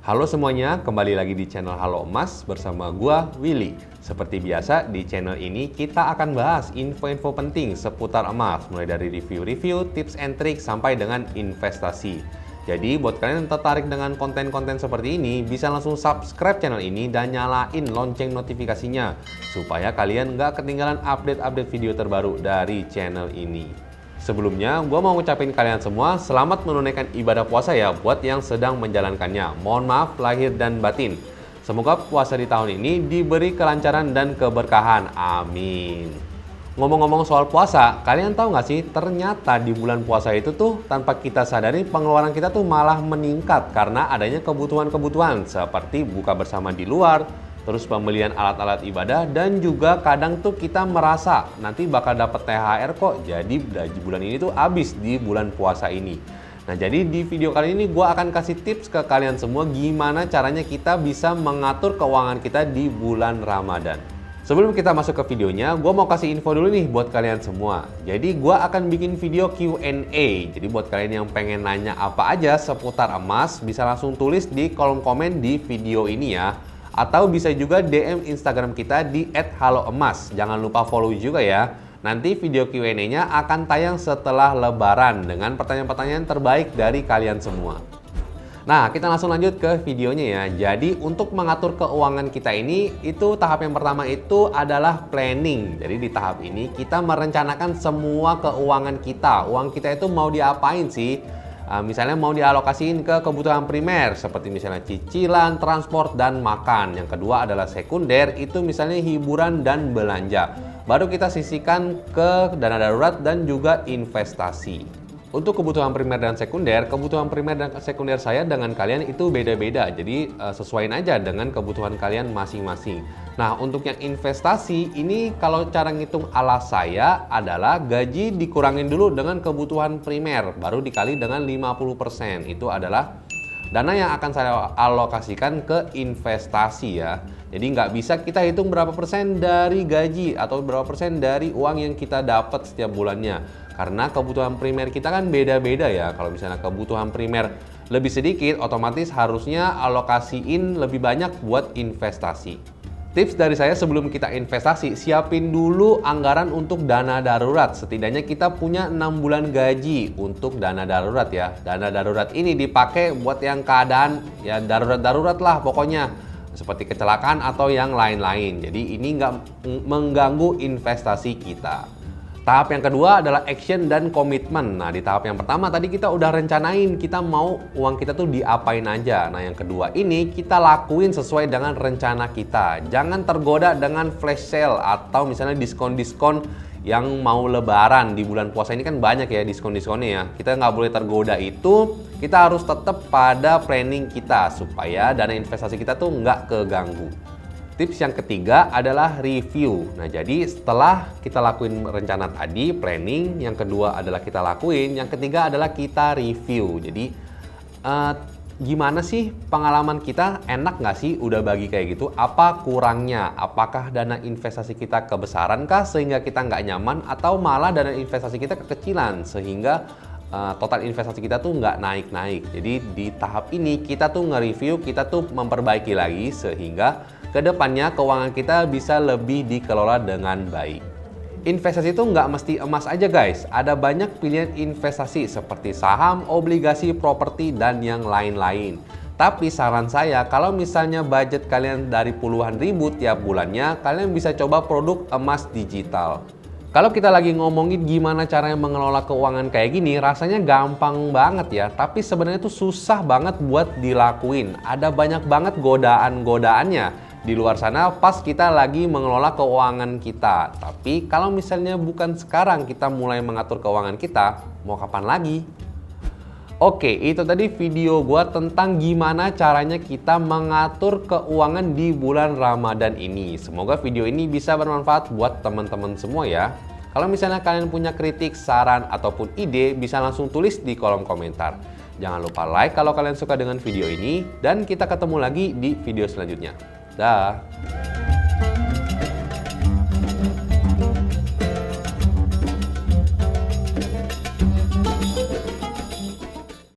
Halo semuanya, kembali lagi di channel Halo Emas bersama gua Willy. Seperti biasa, di channel ini kita akan bahas info-info penting seputar emas, mulai dari review-review, tips and trick sampai dengan investasi. Jadi buat kalian yang tertarik dengan konten-konten seperti ini, bisa langsung subscribe channel ini dan nyalain lonceng notifikasinya supaya kalian nggak ketinggalan update-update video terbaru dari channel ini. Sebelumnya, gue mau ngucapin kalian semua selamat menunaikan ibadah puasa ya buat yang sedang menjalankannya. Mohon maaf lahir dan batin. Semoga puasa di tahun ini diberi kelancaran dan keberkahan. Amin. Ngomong-ngomong soal puasa, kalian tahu nggak sih ternyata di bulan puasa itu tuh tanpa kita sadari pengeluaran kita tuh malah meningkat karena adanya kebutuhan-kebutuhan seperti buka bersama di luar, terus pembelian alat-alat ibadah, dan juga kadang tuh kita merasa nanti bakal dapat THR kok, jadi gaji bulan ini tuh habis di bulan puasa ini. Nah, jadi di video kali ini gue akan kasih tips ke kalian semua gimana caranya kita bisa mengatur keuangan kita di bulan Ramadan. Sebelum kita masuk ke videonya, gue mau kasih info dulu nih buat kalian semua. Jadi gue akan bikin video Q&A. Jadi buat kalian yang pengen nanya apa aja seputar emas, bisa langsung tulis di kolom komen di video ini ya. Atau bisa juga DM Instagram kita di @haloemas. Jangan lupa follow juga ya. Nanti video Q&A-nya akan tayang setelah Lebaran dengan pertanyaan-pertanyaan terbaik dari kalian semua. Nah, kita langsung lanjut ke videonya ya. Jadi untuk mengatur keuangan kita ini, itu tahap yang pertama itu adalah planning. Jadi di tahap ini kita merencanakan semua keuangan kita. Uang kita itu mau diapain sih? Misalnya mau dialokasiin ke kebutuhan primer seperti misalnya cicilan, transport, dan makan. Yang kedua adalah sekunder, itu misalnya hiburan dan belanja. Baru kita sisihkan ke dana darurat dan juga investasi. Untuk kebutuhan primer dan sekunder, kebutuhan primer dan sekunder saya dengan kalian itu beda-beda. Jadi sesuaiin aja dengan kebutuhan kalian masing-masing. Nah, untuk yang investasi ini kalau cara ngitung ala saya adalah gaji dikurangin dulu dengan kebutuhan primer, baru dikali dengan 50%. Itu adalah dana yang akan saya alokasikan ke investasi ya. Jadi nggak bisa kita hitung berapa persen dari gaji atau berapa persen dari uang yang kita dapat setiap bulannya. Karena kebutuhan primer kita kan beda-beda ya. Kalau misalnya kebutuhan primer lebih sedikit, otomatis harusnya alokasiin lebih banyak buat investasi. Tips dari saya sebelum kita investasi, siapin dulu anggaran untuk dana darurat. Setidaknya kita punya 6 bulan gaji untuk dana darurat ya. Dana darurat ini dipakai buat yang keadaan ya darurat-darurat lah pokoknya. Seperti kecelakaan atau yang lain-lain. Jadi ini nggak mengganggu investasi kita. Tahap yang kedua adalah action dan komitmen. Nah, di tahap yang pertama tadi kita udah rencanain kita mau uang kita tuh diapain aja. Nah, yang kedua ini kita lakuin sesuai dengan rencana kita. Jangan tergoda dengan flash sale atau misalnya diskon-diskon yang mau lebaran. Di bulan puasa ini kan banyak ya diskon-diskonnya ya. Kita nggak boleh tergoda itu, kita harus tetap pada planning kita supaya dana investasi kita tuh nggak keganggu. Tips yang ketiga adalah review. Nah, jadi setelah kita lakuin rencana tadi, planning, yang kedua adalah kita lakuin, yang ketiga adalah kita review. Jadi, gimana sih pengalaman kita? Enak nggak sih udah bagi kayak gitu? Apa kurangnya? Apakah dana investasi kita kebesaran kah sehingga kita nggak nyaman? Atau malah dana investasi kita kekecilan sehingga total investasi kita tuh nggak naik-naik. Jadi di tahap ini kita tuh nge-review, kita tuh memperbaiki lagi sehingga kedepannya keuangan kita bisa lebih dikelola dengan baik. Investasi itu nggak mesti emas aja guys, ada banyak pilihan investasi seperti saham, obligasi, properti, dan yang lain-lain. Tapi saran saya kalau misalnya budget kalian dari puluhan ribu tiap bulannya, kalian bisa coba produk emas digital. Kalau kita lagi ngomongin gimana caranya mengelola keuangan kayak gini, rasanya gampang banget ya. Tapi sebenarnya itu susah banget buat dilakuin. Ada banyak banget godaan-godaannya di luar sana pas kita lagi mengelola keuangan kita. Tapi kalau misalnya bukan sekarang kita mulai mengatur keuangan kita, mau kapan lagi? Oke, itu tadi video gua tentang gimana caranya kita mengatur keuangan di bulan Ramadan ini. Semoga video ini bisa bermanfaat buat teman-teman semua ya. Kalau misalnya kalian punya kritik, saran, ataupun ide, bisa langsung tulis di kolom komentar. Jangan lupa like kalau kalian suka dengan video ini, dan kita ketemu lagi di video selanjutnya. Dah.